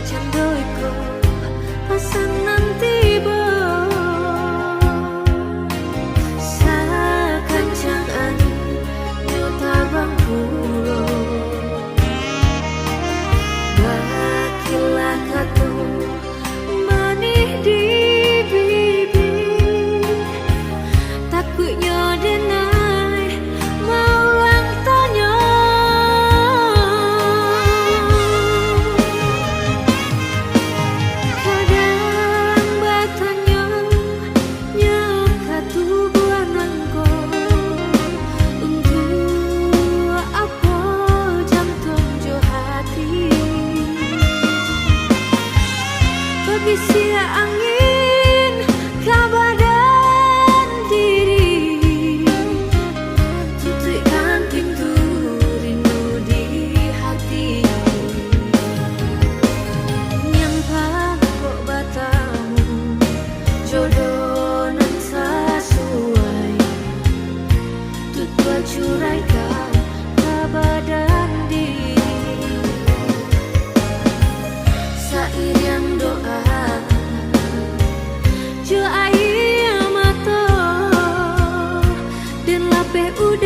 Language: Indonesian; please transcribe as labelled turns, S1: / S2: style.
S1: candoiku pasangan tiba sakancang angin nyutabang pulo bakilah katu manih di bibir takutnya denai mau lang tanya kadang batanya nyakatu buanangko untuk apa jantung jo hati berbisi angin kabadan diri tutupkan pintu rindu di hati nyampa kok batamu jodoh nan sesuai tutua curaikan kabadan diri sairiang doa jo air mata dan lapeh udah